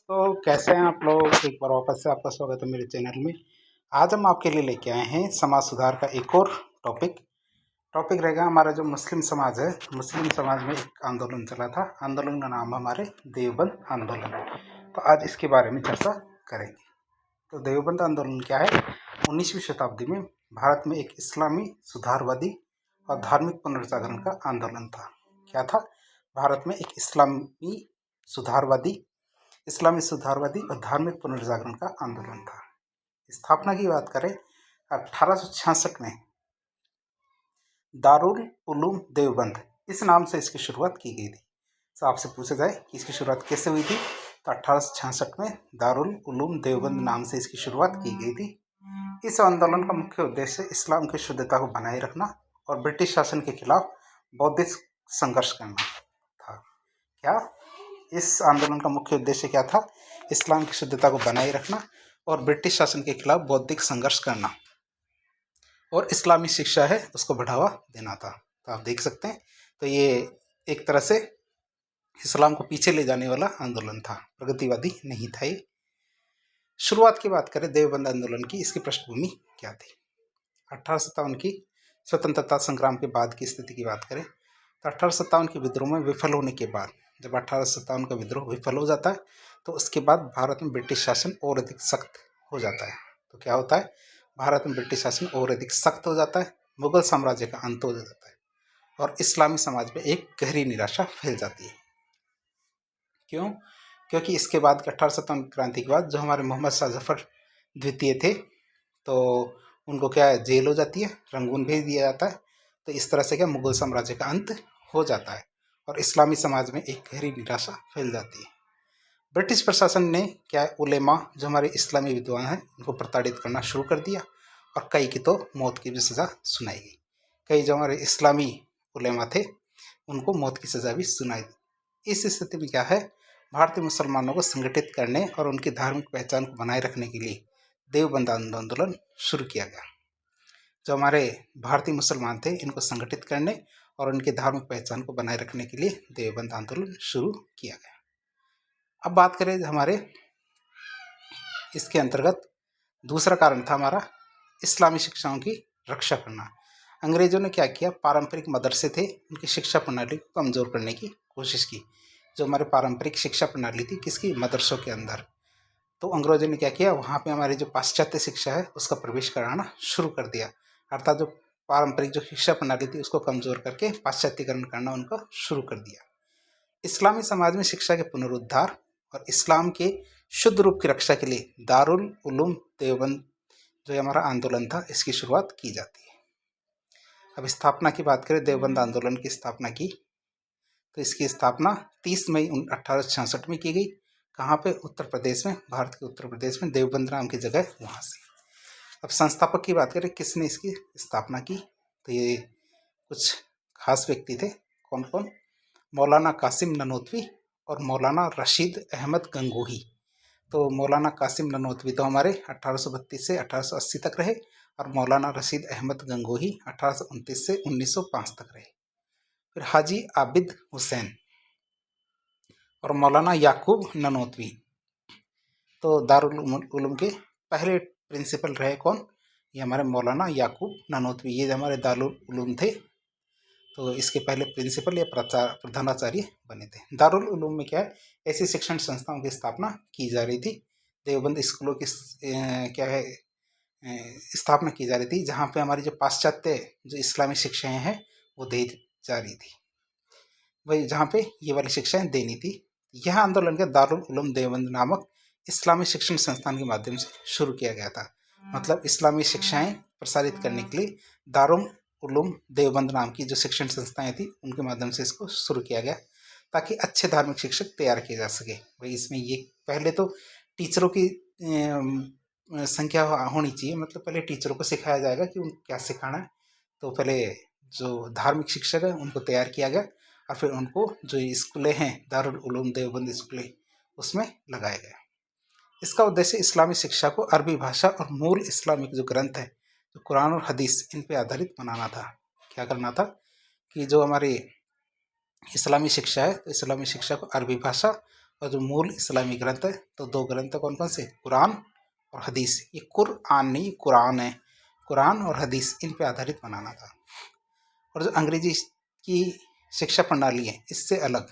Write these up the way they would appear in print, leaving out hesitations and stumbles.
तो कैसे हैं आप लोग। एक बार वापस से आपका स्वागत है मेरे चैनल में। आज हम आपके लिए लेके आए हैं समाज सुधार का एक और टॉपिक रहेगा हमारा जो मुस्लिम समाज है। मुस्लिम समाज में एक आंदोलन चला था, आंदोलन का नाम हमारे देवबंद आंदोलन। तो आज इसके बारे में चर्चा करेंगे। तो देवबंद आंदोलन क्या है? 19वीं शताब्दी में भारत में एक इस्लामी सुधारवादी और धार्मिक पुनर्जागरण का आंदोलन था। क्या था? भारत में एक इस्लामी सुधारवादी और धार्मिक पुनर्जागरण का आंदोलन था। स्थापना की बात करें 1866 में दारुल उलूम देवबंद इस नाम से इसकी शुरुआत की गई थी। तो आपसे पूछा जाए कि इसकी शुरुआत कैसे हुई थी, तो 1866 में दारुल उलूम देवबंद नाम से इसकी शुरुआत की गई थी। इस आंदोलन का मुख्य उद्देश्य इस्लाम की शुद्धता को बनाए रखना और ब्रिटिश शासन के खिलाफ बौद्धिक संघर्ष करना था। क्या इस आंदोलन का मुख्य उद्देश्य क्या था? इस्लाम की शुद्धता को बनाए रखना और ब्रिटिश शासन के खिलाफ बौद्धिक संघर्ष करना और इस्लामी शिक्षा है उसको बढ़ावा देना था। तो आप देख सकते हैं, तो ये एक तरह से इस्लाम को पीछे ले जाने वाला आंदोलन था, प्रगतिवादी नहीं था ये। शुरुआत की बात करें देवबंद आंदोलन की, इसकी पृष्ठभूमि क्या थी? 1857 की स्वतंत्रता संग्राम के बाद की स्थिति की बात करें तो 1857 के विद्रोह में विफल होने के बाद, जब 1857 का विद्रोह विफल हो जाता है तो उसके बाद भारत में ब्रिटिश शासन और अधिक सख्त हो जाता है। तो क्या होता है? भारत में ब्रिटिश शासन और अधिक सख्त हो जाता है, मुगल साम्राज्य का अंत हो जाता है और इस्लामी समाज में एक गहरी निराशा फैल जाती है। क्यों? क्योंकि इसके बाद 1857 क्रांति के बाद जो हमारे मोहम्मद शाह जफर द्वितीय थे, तो उनको क्या है, जेल हो जाती है, रंगून भेज दिया जाता है। तो इस तरह से क्या मुगल साम्राज्य का अंत हो जाता है और इस्लामी समाज में एक गहरी निराशा फैल जाती है। ब्रिटिश प्रशासन ने क्या है, उलेमा जो हमारे इस्लामी विद्वान हैं उनको प्रताड़ित करना शुरू कर दिया और कई की तो मौत की भी सज़ा सुनाई गई। कई जो हमारे इस्लामी उलेमा थे उनको मौत की सज़ा भी सुनाई दी। इस स्थिति में क्या है, भारतीय मुसलमानों को संगठित करने और उनकी धार्मिक पहचान को बनाए रखने के लिए देवबंद आंदोलन शुरू किया गया। जो हमारे भारतीय मुसलमान थे इनको संगठित करने और उनकी धार्मिक पहचान को बनाए रखने के लिए देवबंद आंदोलन शुरू किया गया। अब बात करें हमारे इसके अंतर्गत दूसरा कारण था हमारा इस्लामी शिक्षाओं की रक्षा करना। अंग्रेजों ने क्या किया, पारंपरिक मदरसे थे उनकी शिक्षा प्रणाली को कमज़ोर करने की कोशिश की। जो हमारे पारंपरिक शिक्षा प्रणाली थी किसकी, मदरसों के अंदर, तो अंग्रेजों ने क्या किया, वहाँ पे हमारी जो पाश्चात्य शिक्षा है उसका प्रवेश कराना शुरू कर दिया। अर्थात जो पारंपरिक जो शिक्षा प्रणाली थी उसको कमज़ोर करके पाश्चात्यकरण करना उनका शुरू कर दिया। इस्लामी समाज में शिक्षा के पुनरुद्धार और इस्लाम के शुद्ध रूप की रक्षा के लिए दारुल उलूम देवबंद जो हमारा आंदोलन था इसकी शुरुआत की जाती है। अब स्थापना की बात करें, देवबंद आंदोलन की स्थापना की तो इसकी स्थापना 30 मई 1866 में की गई। कहाँ पे? उत्तर प्रदेश में, भारत के उत्तर प्रदेश में देवबंद नाम की जगह, वहाँ से। अब संस्थापक की बात करें किसने इसकी स्थापना की, तो ये कुछ खास व्यक्ति थे। कौन कौन? मौलाना कासिम ननोतवी और मौलाना रशीद अहमद गंगोही। तो मौलाना कासिम ननोतवी तो हमारे 1832 से 1880 तक रहे और मौलाना रशीद अहमद गंगोही 1829 से 1905 तक रहे। फिर हाजी आबिद हुसैन और मौलाना याकूब ननोतवी तो दारुल उलूम के पहले प्रिंसिपल रहे। कौन? ये हमारे मौलाना याकूब ननोतवी, ये हमारे दारुल उलूम थे। तो इसके पहले प्रिंसिपल या प्रधानाचार्य बने थे। दारुल उलूम में क्या है, ऐसी शिक्षण संस्थाओं की स्थापना की जा रही थी। देवबंद स्कूलों की क्या है स्थापना की जा रही थी, जहाँ पे हमारी जो पाश्चात्य जो इस्लामी शिक्षाएं हैं वो दी जा रही थी, वही जहाँ पे ये वाली शिक्षाएं देनी थी। यह आंदोलन के दारुल उलूम देवबंद नामक इस्लामी शिक्षण संस्थान के माध्यम से शुरू किया गया था। मतलब इस्लामी शिक्षाएं प्रसारित करने के लिए दारुल उलूम देवबंद नाम की जो शिक्षण संस्थाएं थी उनके माध्यम से इसको शुरू किया गया ताकि अच्छे धार्मिक शिक्षक तैयार किए जा सके। भाई इसमें ये पहले तो टीचरों की संख्या होनी चाहिए, मतलब पहले टीचरों को सिखाया जाएगा कि उनको क्या सिखाना है। तो पहले जो धार्मिक शिक्षक हैं उनको तैयार किया गया और फिर उनको जो स्कूलें हैं दारुल उलूम देवबंद स्कूलें उसमें लगाया गया। इसका उद्देश्य इस्लामी शिक्षा को अरबी भाषा और मूल इस्लामिक जो ग्रंथ है, जो कुरान और हदीस, इन पे आधारित बनाना था। क्या करना था कि जो हमारी इस्लामी शिक्षा है तो इस्लामी शिक्षा को अरबी भाषा और जो मूल इस्लामी ग्रंथ है, तो 2 ग्रंथ कौन कौन से, कुरान और हदीस। ये कुरान नहीं, कुरान है। कुरान और हदीस, इन पे आधारित बनाना था। और जो अंग्रेजी की शिक्षा प्रणाली है, इससे अलग,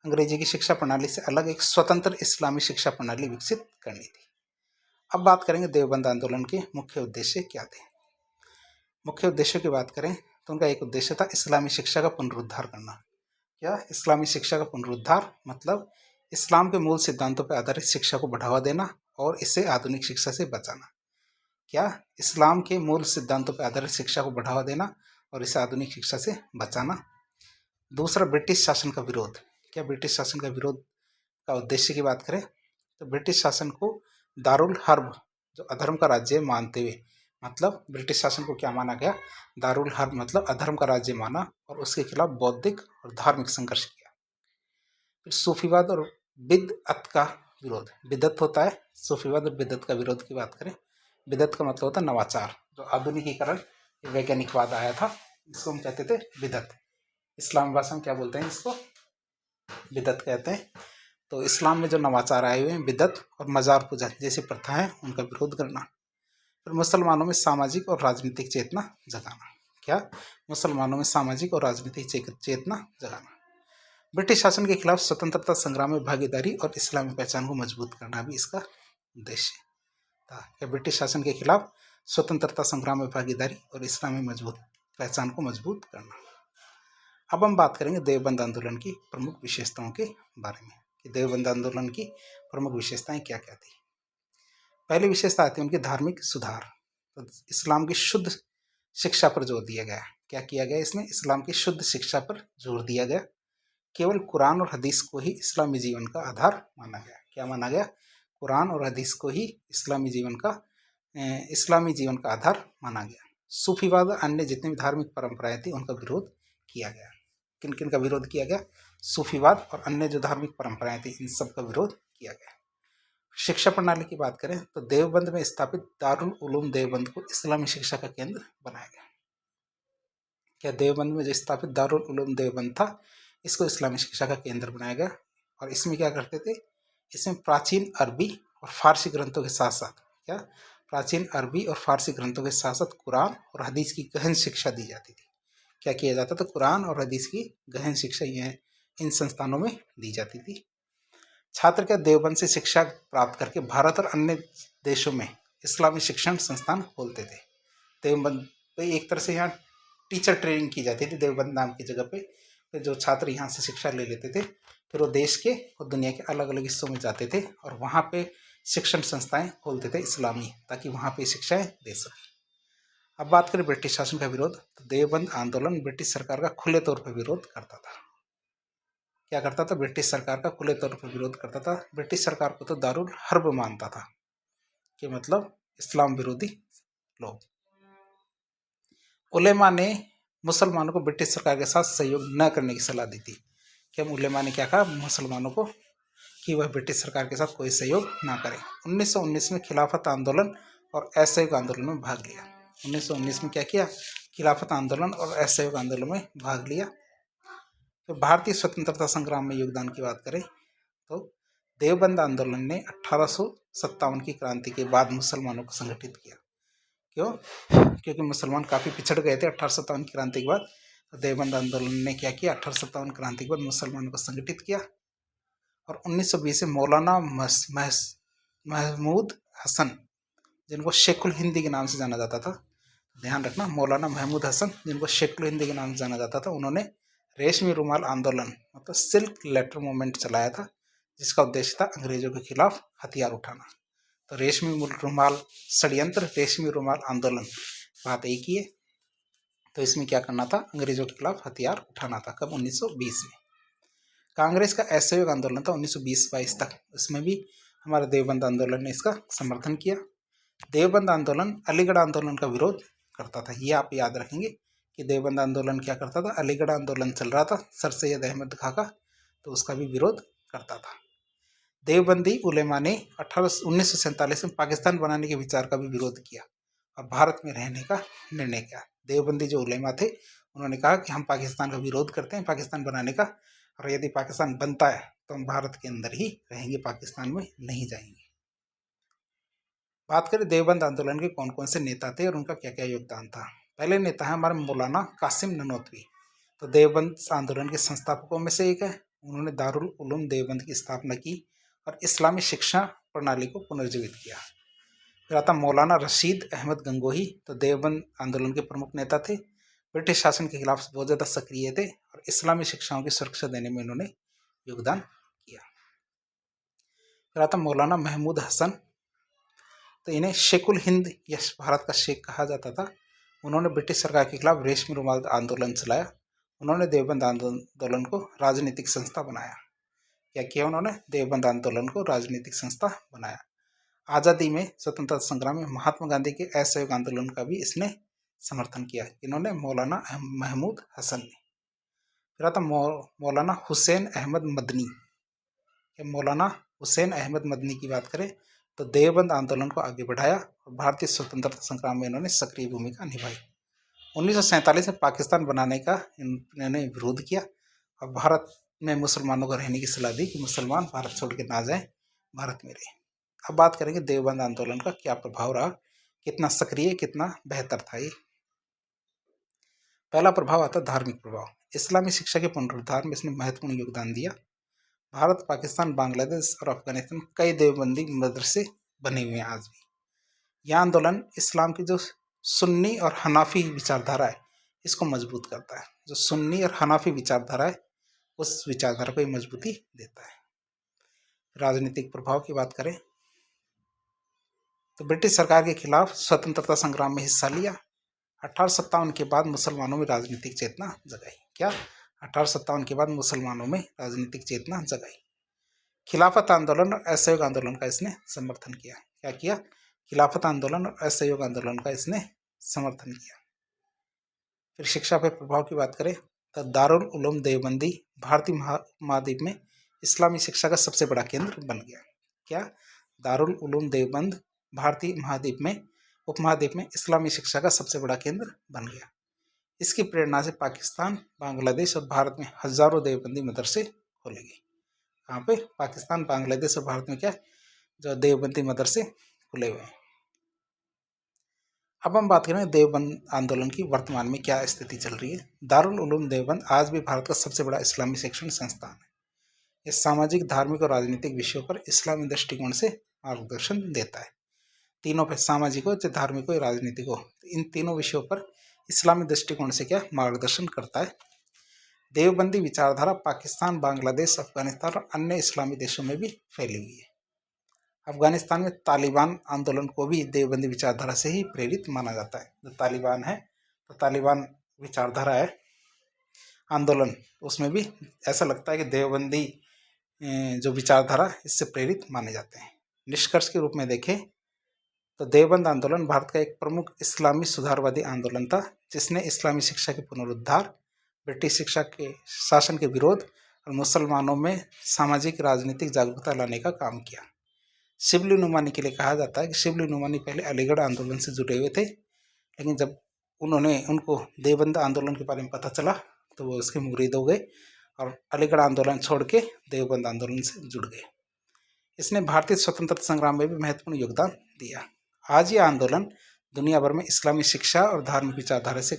अंग्रेजी की शिक्षा प्रणाली से अलग एक स्वतंत्र इस्लामी शिक्षा प्रणाली विकसित करनी थी। अब बात करेंगे देवबंद आंदोलन के मुख्य उद्देश्य क्या थे। मुख्य उद्देश्यों की बात करें तो उनका एक उद्देश्य था इस्लामी शिक्षा का पुनरुद्धार करना। क्या, इस्लामी शिक्षा का पुनरुद्धार मतलब इस्लाम के मूल सिद्धांतों पर आधारित शिक्षा को बढ़ावा देना और इसे आधुनिक शिक्षा से बचाना। क्या, इस्लाम के मूल सिद्धांतों पर आधारित शिक्षा को बढ़ावा देना और इसे आधुनिक शिक्षा से बचाना। दूसरा, ब्रिटिश शासन का विरोध। क्या, ब्रिटिश शासन का विरोध का उद्देश्य की बात करें तो ब्रिटिश शासन को दारुल हर्ब, जो अधर्म का राज्य मानते हुए, मतलब ब्रिटिश शासन को क्या माना गया, दारुल हर्ब मतलब अधर्म का राज्य माना और उसके खिलाफ बौद्धिक और धार्मिक संघर्ष किया। फिर सूफीवाद और बिदअत का विरोध। बिदअत होता है, सूफीवाद और बिदअत का विरोध की बात करें, बिदअत का मतलब होता है नवाचार, जो आधुनिकीकरण वैज्ञानिकवाद आया था, इसको हम कहते थे बिदअत। इस्लाम भाषा में क्या बोलते हैं, इसको बिदअत कहते हैं। तो इस्लाम में जो नवाचार आए हुए हैं, बिदअत और मजार पूजा जैसी प्रथाएं, उनका विरोध करना। फिर मुसलमानों में सामाजिक और राजनीतिक चेतना जगाना। क्या, मुसलमानों में सामाजिक और राजनीतिक चेतना जगाना। ब्रिटिश शासन के खिलाफ स्वतंत्रता संग्राम में भागीदारी और इस्लामी पहचान को मजबूत करना भी इसका उद्देश्य था। क्या, ब्रिटिश शासन के खिलाफ स्वतंत्रता संग्राम में भागीदारी और इस्लामी मजबूत पहचान को मजबूत करना। अब हम बात करेंगे देवबंद आंदोलन की प्रमुख विशेषताओं के बारे में कि देवबंद आंदोलन की प्रमुख विशेषताएं क्या क्या थी। पहली विशेषता आती है उनकी धार्मिक सुधार। तो इस्लाम की शुद्ध शिक्षा पर जोर दिया गया। क्या किया गया इसमें, इस्लाम की शुद्ध शिक्षा पर जोर दिया गया। केवल कुरान और हदीस को ही इस्लामी जीवन का आधार माना गया। क्या माना गया, कुरान और हदीस को ही इस्लामी जीवन का आधार माना गया। सूफीवाद और अन्य जितनी भी धार्मिक परंपराएं थी, उनका विरोध किया गया। किन किन का विरोध किया गया, सूफीवाद और अन्य जो धार्मिक परंपराएं थी, इन सब का विरोध किया गया। शिक्षा प्रणाली की बात करें तो देवबंद में स्थापित दारुल उलूम देवबंद को इस्लामी शिक्षा का केंद्र बनाया गया। क्या, देवबंद में जो स्थापित दारुल उलूम देवबंद था, इसको इस्लामी शिक्षा का केंद्र बनाया गया। और इसमें क्या करते थे, इसमें प्राचीन अरबी और फारसी ग्रंथों के साथ साथ, क्या, प्राचीन अरबी और फारसी ग्रंथों के साथ साथ कुरान और हदीस की गहन शिक्षा दी जाती थी। क्या किया जाता था, कुरान और हदीस की गहन शिक्षा इन संस्थानों में दी जाती थी। छात्र क्या, देवबंद से शिक्षा प्राप्त करके भारत और अन्य देशों में इस्लामी शिक्षण संस्थान खोलते थे। देवबंद पे एक तरह से यहाँ टीचर ट्रेनिंग की जाती थी, देवबंद नाम की जगह पे। फिर जो छात्र यहाँ से शिक्षा ले लेते थे, फिर वो देश के और दुनिया के अलग अलग हिस्सों में जाते थे और वहाँ पे शिक्षण संस्थाएं खोलते थे इस्लामी, ताकि वहाँ पे शिक्षाएं दे सकें। अब बात करें ब्रिटिश शासन का विरोध, तो देवबंद आंदोलन ब्रिटिश सरकार का खुले तौर पर विरोध करता था। क्या करता था, ब्रिटिश सरकार का खुले तौर पर विरोध करता था। ब्रिटिश सरकार को तो दारुल हर्ब मानता था, कि मतलब इस्लाम विरोधी लोग। उलेमा ने मुसलमानों को ब्रिटिश सरकार के साथ सहयोग न करने की सलाह दी थी। क्या, उलेमा ने क्या कहा मुसलमानों को, कि वह ब्रिटिश सरकार के साथ कोई सहयोग ना करें। 1919 में खिलाफत आंदोलन और असहयोग आंदोलन में भाग लिया। 1919 में क्या किया, खिलाफत आंदोलन और असहयोग आंदोलन में भाग लिया। तो भारतीय स्वतंत्रता संग्राम में योगदान की बात करें तो देवबंद आंदोलन ने 1857 की क्रांति के बाद मुसलमानों को संगठित किया। क्यों, क्योंकि मुसलमान काफ़ी पिछड़ गए थे 1857 की क्रांति के बाद। तो देवबंद आंदोलन ने क्या किया, 1857 क्रांति के बाद मुसलमानों को संगठित किया। और 1920 में मौलाना महमूद हसन, जिनको शेखुल हिंदी के नाम से जाना जाता था, ध्यान रखना, मौलाना महमूद हसन, जिनको शेखुल हिंदी के नाम से जाना जाता था, उन्होंने रेशमी रुमाल आंदोलन मतलब सिल्क लेटर मूवमेंट चलाया था, जिसका उद्देश्य था अंग्रेजों के खिलाफ हथियार उठाना। तो रेशमी रुमाल षड्यंत्र, रेशमी रुमाल आंदोलन, बात एक ही है। तो इसमें क्या करना था, अंग्रेजों के खिलाफ हथियार उठाना था। कब, 1920 में। कांग्रेस का असहयोग आंदोलन था 1920-22 तक, उसमें भी हमारे देवबंद आंदोलन ने इसका समर्थन किया। देवबंद आंदोलन अलीगढ़ आंदोलन का विरोध करता था। ये आप याद रखेंगे कि देवबंद आंदोलन क्या करता था, अलीगढ़ आंदोलन चल रहा था सर सैयद अहमद खां का, तो उसका भी विरोध करता था। देवबंदी उलेमा ने 1947 में पाकिस्तान बनाने के विचार का भी विरोध किया और भारत में रहने का निर्णय किया। देवबंदी जो उलेमा थे, उन्होंने कहा कि हम पाकिस्तान का विरोध करते हैं, पाकिस्तान बनाने का, और यदि पाकिस्तान बनता है तो हम भारत के अंदर ही रहेंगे, पाकिस्तान में नहीं जाएंगे। बात करें देवबंद आंदोलन के कौन कौन से नेता थे और उनका क्या क्या योगदान था। पहले नेता है हमारे मौलाना कासिम ननोतवी। तो देवबंद आंदोलन के संस्थापकों में से एक है। उन्होंने दारुल उलूम देवबंद की स्थापना की और इस्लामी शिक्षा प्रणाली को पुनर्जीवित किया। फिर आता मौलाना रशीद अहमद गंगोही। तो देवबंद आंदोलन के प्रमुख नेता थे, ब्रिटिश शासन के खिलाफ बहुत ज़्यादा सक्रिय थे और इस्लामी शिक्षाओं की सुरक्षा देने में इन्होंने योगदान किया। फिर आता मौलाना महमूद हसन। तो इन्हें शेखुल हिंद या भारत का शेख कहा जाता था। उन्होंने ब्रिटिश सरकार के खिलाफ रेशमी रुमाल आंदोलन चलाया। उन्होंने देवबंद आंदोलन को राजनीतिक संस्था बनाया। क्या किया उन्होंने? देवबंद आंदोलन को राजनीतिक संस्था बनाया। आज़ादी में, स्वतंत्रता संग्राम में महात्मा गांधी के असहयोग आंदोलन का भी इसने समर्थन किया। इन्होंने मौलाना महमूद हसन ने। फिर आता मौलाना हुसैन अहमद मदनी। मौलाना हुसैन अहमद मदनी की बात करें तो देवबंद आंदोलन को आगे बढ़ाया और भारतीय स्वतंत्रता संग्राम में इन्होंने सक्रिय भूमिका निभाई। 1947 में पाकिस्तान बनाने का इन्होंने विरोध किया और भारत में मुसलमानों को रहने की सलाह दी कि मुसलमान भारत छोड़ के ना जाएं, भारत में रहें। अब बात करेंगे देवबंद आंदोलन का क्या प्रभाव रहा, कितना सक्रिय, कितना बेहतर था ये। पहला प्रभाव आता धार्मिक प्रभाव। इस्लामी शिक्षा के पुनरुद्धार में इसने महत्वपूर्ण योगदान दिया। भारत, पाकिस्तान, बांग्लादेश और अफगानिस्तान कई देवबंदी मदरसे बने हुए हैं आज भी। यह आंदोलन इस्लाम की जो सुन्नी और हनाफी विचारधारा है इसको मजबूत करता है। जो सुन्नी और हनाफी विचारधारा है उस विचारधारा को मजबूती देता है। राजनीतिक प्रभाव की बात करें तो ब्रिटिश सरकार के खिलाफ स्वतंत्रता संग्राम में हिस्सा लिया। 1857 के बाद मुसलमानों में राजनीतिक चेतना जगाई। क्या? 1857 के बाद मुसलमानों में राजनीतिक चेतना जगाई। खिलाफत आंदोलन और असहयोग आंदोलन का इसने समर्थन किया। क्या किया? खिलाफत आंदोलन और असहयोग आंदोलन का इसने समर्थन किया। फिर शिक्षा पर प्रभाव की बात करें तो दारुल उलूम देवबंदी भारतीय महाद्वीप में इस्लामी शिक्षा का सबसे बड़ा केंद्र बन गया। क्या? दारुल उलूम देवबंद भारतीय उपमहाद्वीप में इस्लामी शिक्षा का सबसे बड़ा केंद्र बन गया। इसकी प्रेरणा से पाकिस्तान, बांग्लादेश और भारत में हजारों देवबंदी मदरसे खोले गए। कहाँ पे? पाकिस्तान, बांग्लादेश और भारत में क्या जो देवबंदी मदरसे खुले हुए हैं। अब हम बात करें देवबंद आंदोलन की वर्तमान में क्या स्थिति चल रही है। दारुल उलूम देवबंद आज भी भारत का सबसे बड़ा इस्लामी शिक्षण संस्थान है। यह सामाजिक, धार्मिक और राजनीतिक विषयों पर इस्लामी दृष्टिकोण से मार्गदर्शन देता है। तीनों पर, सामाजिक हो, चाहे धार्मिक हो, राजनीतिक हो, इन तीनों विषयों पर इस्लामी दृष्टिकोण से क्या मार्गदर्शन करता है। देवबंदी विचारधारा पाकिस्तान, बांग्लादेश, अफगानिस्तान और अन्य इस्लामी देशों में भी फैली हुई है। अफगानिस्तान में तालिबान आंदोलन को भी देवबंदी विचारधारा से ही प्रेरित माना जाता है। जो तालिबान है तो तालिबान विचारधारा है आंदोलन, उसमें भी ऐसा लगता है कि देवबंदी जो विचारधारा इससे प्रेरित माने जाते हैं। निष्कर्ष के रूप में देखें तो देवबंद आंदोलन भारत का एक प्रमुख इस्लामी सुधारवादी आंदोलन था जिसने इस्लामी शिक्षा के पुनरुद्धार, ब्रिटिश शिक्षा के शासन के विरोध और मुसलमानों में सामाजिक राजनीतिक जागरूकता लाने का काम किया। शिबली नुमानी के लिए कहा जाता है कि शिबली नुमानी पहले अलीगढ़ आंदोलन से जुड़े हुए थे, लेकिन जब उनको देवबंद आंदोलन के बारे में पता चला तो वो उसके मुरीद हो गए और अलीगढ़ आंदोलन छोड़ के देवबंद आंदोलन से जुड़ गए। इसने भारतीय स्वतंत्रता संग्राम में भी महत्वपूर्ण योगदान दिया। आज ये आंदोलन दुनिया भर में इस्लामी शिक्षा और धार्मिक विचारधारा से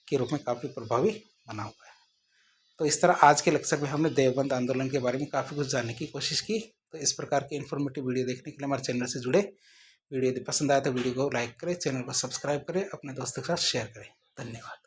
के रूप में काफ़ी प्रभावी बना हुआ है। तो इस तरह आज के लेक्चर में हमने देवबंद आंदोलन के बारे में काफ़ी कुछ जानने की कोशिश की। तो इस प्रकार के इन्फॉर्मेटिव वीडियो देखने के लिए हमारे चैनल से जुड़े। वीडियो यदि पसंद आए तो वीडियो को लाइक करें, चैनल को सब्सक्राइब करें, अपने दोस्तों के साथ शेयर करें। धन्यवाद।